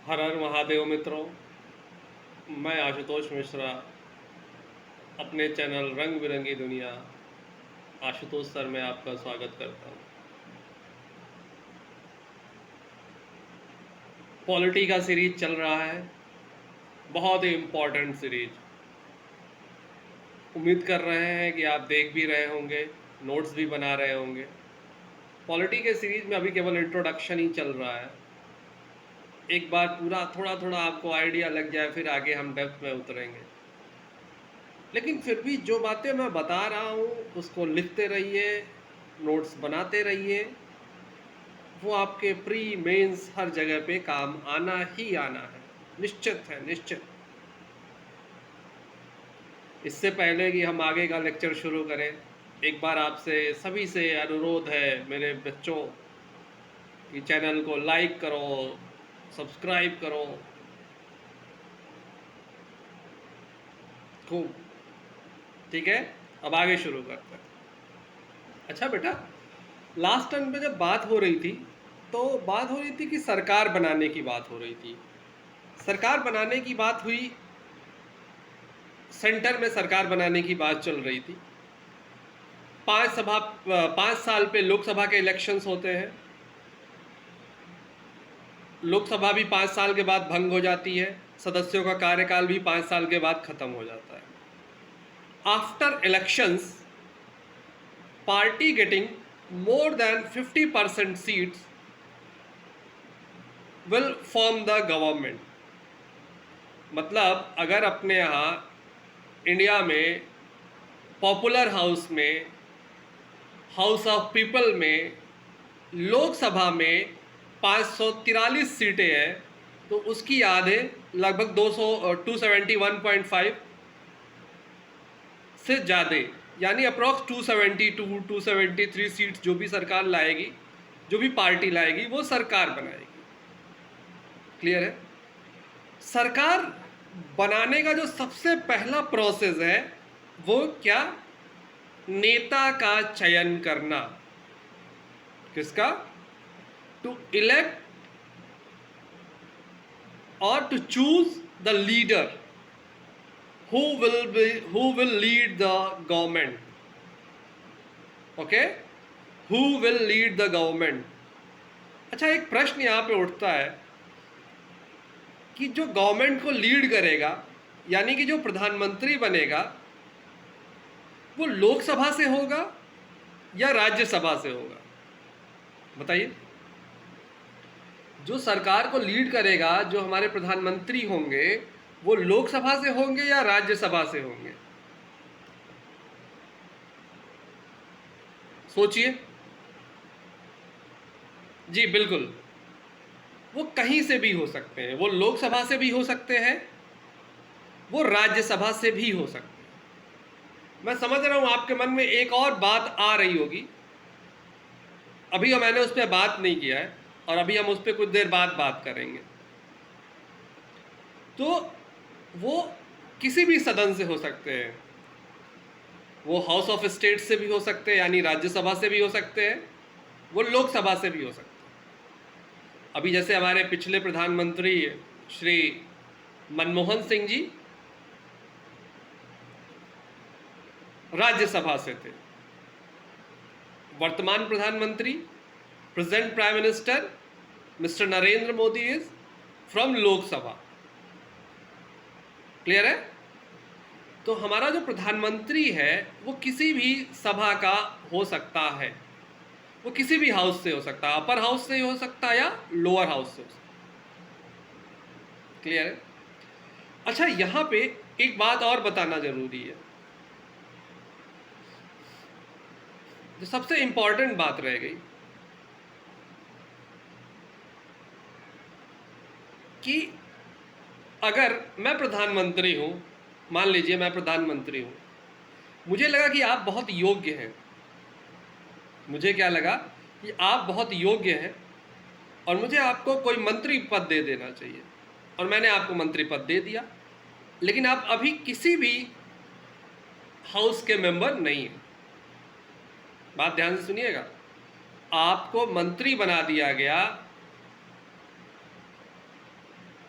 हर हर महादेव मित्रों। मैं आशुतोष मिश्रा अपने चैनल रंग बिरंगी दुनिया आशुतोष सर में आपका स्वागत करता हूँ। पॉलिटी का सीरीज चल रहा है, बहुत ही इम्पोर्टेंट सीरीज। उम्मीद कर रहे हैं कि आप देख भी रहे होंगे, नोट्स भी बना रहे होंगे। पॉलिटी के सीरीज में अभी केवल इंट्रोडक्शन ही चल रहा है। एक बार पूरा थोड़ा थोड़ा आपको आइडिया लग जाए, फिर आगे हम डेप्थ में उतरेंगे। लेकिन फिर भी जो बातें मैं बता रहा हूँ उसको लिखते रहिए, नोट्स बनाते रहिए। वो आपके प्री मेंस हर जगह पे काम आना ही आना है, निश्चित है, निश्चित। इससे पहले कि हम आगे का लेक्चर शुरू करें, एक बार आपसे सभी से अनुरोध है मेरे बच्चों कि चैनल को लाइक करो, सब्सक्राइब करो खूब। ठीक है, अब आगे शुरू करते हैं। अच्छा बेटा, लास्ट टाइम पे जब बात हो रही थी तो बात हो रही थी कि सरकार बनाने की बात हो रही थी। सरकार बनाने की बात हुई, सेंटर में सरकार बनाने की बात चल रही थी। 5 साल पे लोकसभा के इलेक्शंस होते हैं। लोकसभा भी 5 साल के बाद भंग हो जाती है, सदस्यों का कार्यकाल भी 5 साल के बाद खत्म हो जाता है। After elections, party getting more than 50% seats will form the government। मतलब अगर अपने यहाँ इंडिया में पॉपुलर हाउस में, हाउस ऑफ पीपल में, लोकसभा में 543 सीटें हैं, तो उसकी आधे लगभग 271.5 से ज़्यादा, यानी अप्रॉक्स 272 273 सीट्स जो भी सरकार लाएगी, जो भी पार्टी लाएगी, वो सरकार बनाएगी। क्लियर है? सरकार बनाने का जो सबसे पहला प्रोसेस है वो क्या? नेता का चयन करना। किसका? टू इलेक्ट और to choose the leader who will lead the government। Okay, who will lead the government। अच्छा, एक प्रश्न यहां पे उठता है कि जो गवर्नमेंट को लीड करेगा, यानी कि जो प्रधानमंत्री बनेगा, वो लोकसभा से होगा या राज्यसभा से होगा? बताइए। जो सरकार को लीड करेगा, जो हमारे प्रधानमंत्री होंगे, वो लोकसभा से होंगे या राज्यसभा से होंगे? सोचिए। जी बिल्कुल, वो कहीं से भी हो सकते हैं। वो लोकसभा से भी हो सकते हैं, वो राज्यसभा से भी हो सकते हैं। मैं समझ रहा हूं आपके मन में एक और बात आ रही होगी, अभी मैंने उस पर बात नहीं किया है और अभी हम उस पर कुछ देर बाद बात करेंगे। तो वो किसी भी सदन से हो सकते हैं। वो हाउस ऑफ स्टेट से भी हो सकते हैं, यानी राज्यसभा से भी हो सकते हैं, वो लोकसभा से भी हो सकते हैं। अभी जैसे हमारे पिछले प्रधानमंत्री श्री मनमोहन सिंह जी राज्यसभा से थे। वर्तमान प्रधानमंत्री, present prime minister mister Narendra Modi is from Lok Sabha. Clear है? तो हमारा जो प्रधानमंत्री है वो किसी भी सभा का हो सकता है। वो किसी भी हाउस से हो सकता है, अपर हाउस से हो सकता है या लोअर हाउस से हो सकता है। क्लियर है? अच्छा, यहां पे एक बात और बताना जरूरी है, जो सबसे इंपॉर्टेंट बात रह गई कि अगर मैं प्रधानमंत्री हूं, मान लीजिए मैं प्रधानमंत्री हूं, मुझे लगा कि आप बहुत योग्य हैं, मुझे क्या लगा कि आप बहुत योग्य हैं और मुझे आपको कोई मंत्री पद दे देना चाहिए, और मैंने आपको मंत्री पद दे दिया। लेकिन आप अभी किसी भी हाउस के मेंबर नहीं हैं। बात ध्यान से सुनिएगा, आपको मंत्री बना दिया गया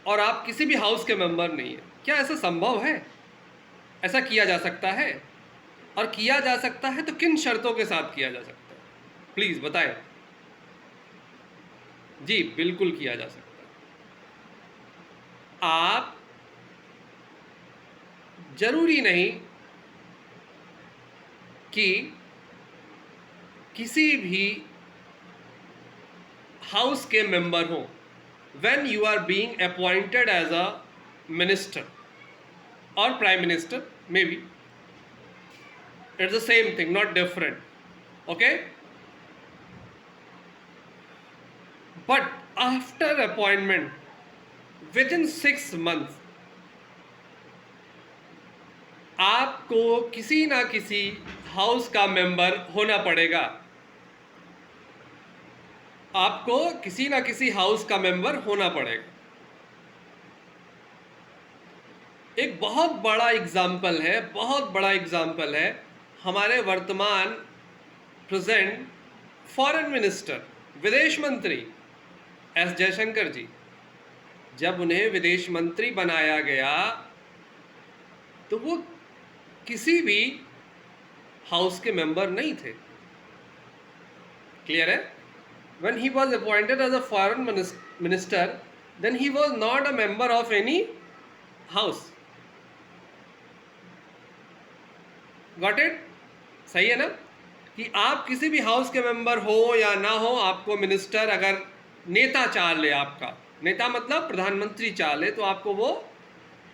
और आप किसी भी हाउस के मेंबर नहीं हैं। क्या ऐसा संभव है? ऐसा किया जा सकता है? और किया जा सकता है तो किन शर्तों के साथ किया जा सकता है? प्लीज़ बताएं। जी बिल्कुल किया जा सकता है। आप जरूरी नहीं कि किसी भी हाउस के मेंबर हो। When you are being appointed as a minister और prime minister, maybe it's the same thing, not different, okay. But after appointment within 6 months आपको किसी ना किसी हाउस का मेंबर होना पड़ेगा। आपको किसी ना किसी हाउस का मेंबर होना पड़ेगा। एक बहुत बड़ा एग्जाम्पल है, बहुत बड़ा एग्जाम्पल है हमारे वर्तमान प्रेजेंट फॉरेन मिनिस्टर, विदेश मंत्री एस जयशंकर जी। जब उन्हें विदेश मंत्री बनाया गया तो वो किसी भी हाउस के मेंबर नहीं थे। क्लियर है? When he was appointed as a foreign minister, then he was not a member of any house. Got it? सही है ना कि आप किसी भी हाउस के मेंबर हो या ना हो, आपको मिनिस्टर अगर नेता चाह ले, आपका नेता मतलब प्रधानमंत्री चाह ले, तो आपको वो,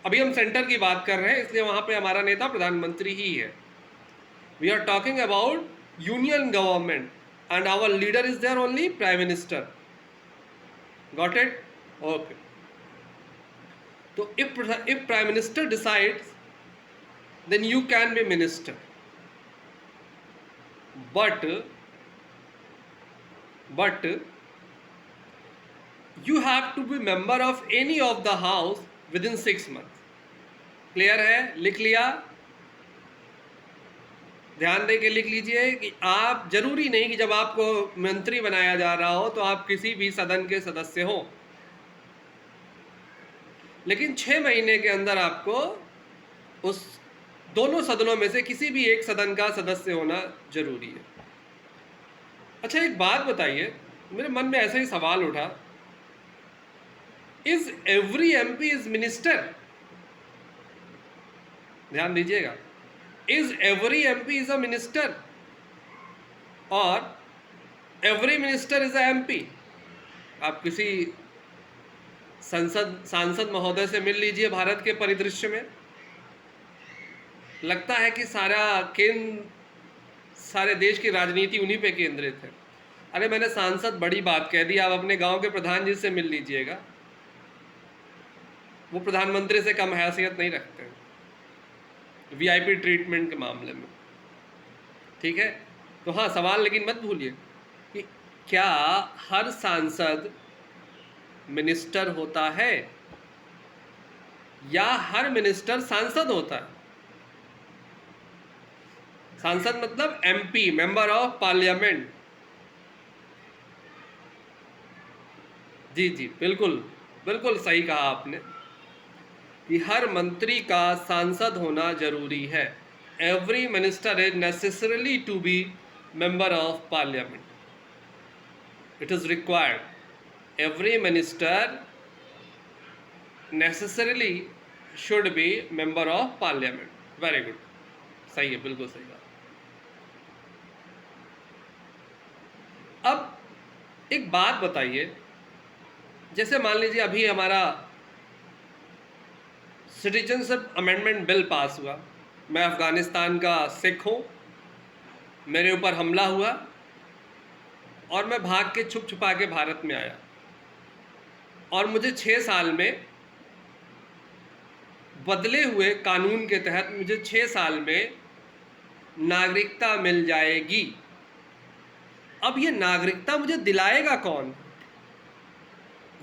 अभी हम सेंटर की बात कर रहे हैं इसलिए वहां पे हमारा नेता प्रधानमंत्री ही है। We are talking about union government and our leader is there only prime minister. Got it? Okay. So if prime minister decides, then you can be minister, but you have to be member of any of the house within 6 months. Clear है? लिख लिया? ध्यान दे के लिख लीजिए कि आप, जरूरी नहीं कि जब आपको मंत्री बनाया जा रहा हो तो आप किसी भी सदन के सदस्य हो, लेकिन 6 महीने के अंदर आपको उस दोनों सदनों में से किसी भी एक सदन का सदस्य होना जरूरी है। अच्छा एक बात बताइए, मेरे मन में ऐसा ही सवाल उठा, is every MP is minister? ध्यान दीजिएगा, is every MP is a minister और every minister is a MP? आप किसी सांसद महोदय से मिल लीजिए भारत के परिदृश्य में, लगता है कि सारे देश की राजनीति उन्हीं पे केंद्रित है। अरे मैंने सांसद बड़ी बात कह दी, आप अपने गांव के प्रधान जी से मिल लीजिएगा, वो प्रधानमंत्री से कम हैसियत नहीं रखते वीआईपी ट्रीटमेंट के मामले में। ठीक है? तो हाँ, सवाल लेकिन मत भूलिए कि क्या हर सांसद मिनिस्टर होता है या हर मिनिस्टर सांसद होता है? सांसद मतलब एमपी, मेंबर ऑफ पार्लियामेंट। जी जी बिल्कुल बिल्कुल सही कहा आपने कि हर मंत्री का सांसद होना जरूरी है। Every minister is necessarily to be member of parliament, it is required. Every minister necessarily should be member of parliament. Very good, सही है, बिल्कुल सही बात। अब एक बात बताइए, जैसे मान लीजिए अभी हमारा सिटीजनशिप अमेंडमेंट बिल पास हुआ, मैं अफ़गानिस्तान का सिख हूँ, मेरे ऊपर हमला हुआ और मैं भाग के छुप छुपा के भारत में आया और मुझे 6 साल में, बदले हुए कानून के तहत मुझे 6 साल में नागरिकता मिल जाएगी। अब ये नागरिकता मुझे दिलाएगा कौन?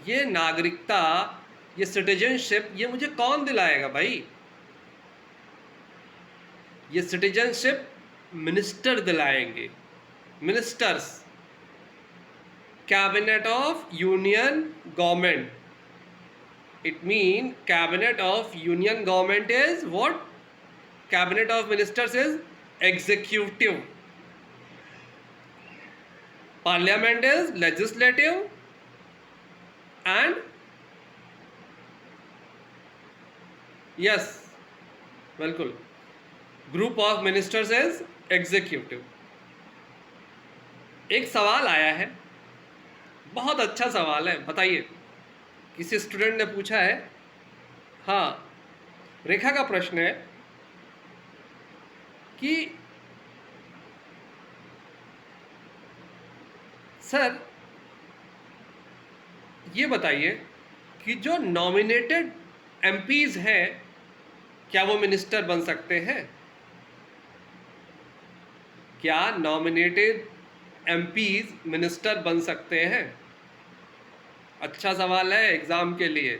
ये नागरिकता, ये सिटीजनशिप, ये मुझे कौन दिलाएगा भाई? ये सिटीजनशिप मिनिस्टर दिलाएंगे, ministers, cabinet of union government. It means cabinet of union government is what? Cabinet of ministers is executive. Parliament is legislative and yes, बिल्कुल, group of ministers is executive. एक सवाल आया है, बहुत अच्छा सवाल है, बताइए। किसी स्टूडेंट ने पूछा है, हाँ, रेखा का प्रश्न है कि सर ये बताइए कि जो नॉमिनेटेड एमपीज हैं क्या वो मिनिस्टर बन सकते हैं? क्या नॉमिनेटेड एमपीज मिनिस्टर बन सकते हैं? अच्छा सवाल है एग्जाम के लिए।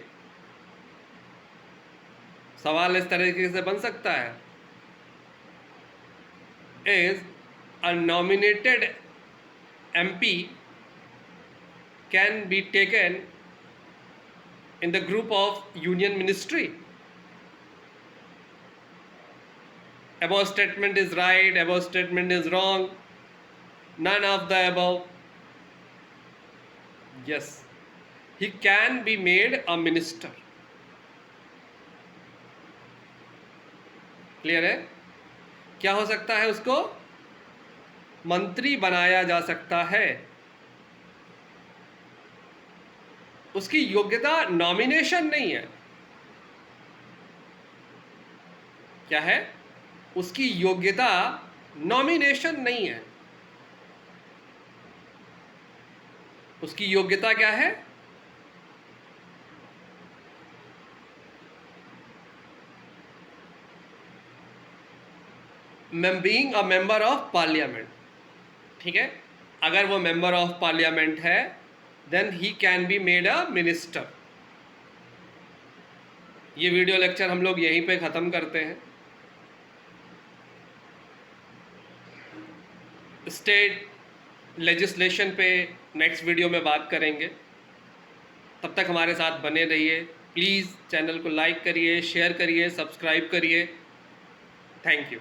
सवाल इस तरीके से बन सकता है, is a nominated MP can be taken in the group of union ministry? Above statement is right, above statement is wrong, none of the above. Yes, he can be made a minister. Clear है? क्या हो सकता है? उसको मंत्री बनाया जा सकता है। उसकी योग्यता नॉमिनेशन नहीं है। क्या है? उसकी योग्यता नॉमिनेशन नहीं है। उसकी योग्यता क्या है? Being a member of parliament. ठीक है, अगर वो मेंबर ऑफ पार्लियामेंट है then he can be made a minister. ये वीडियो लेक्चर हम लोग यहीं पे ख़त्म करते हैं। स्टेट लेजिस्लेशन पे नेक्स्ट वीडियो में बात करेंगे। तब तक हमारे साथ बने रहिए। प्लीज़ चैनल को लाइक करिए, शेयर करिए, सब्सक्राइब करिए। Thank you.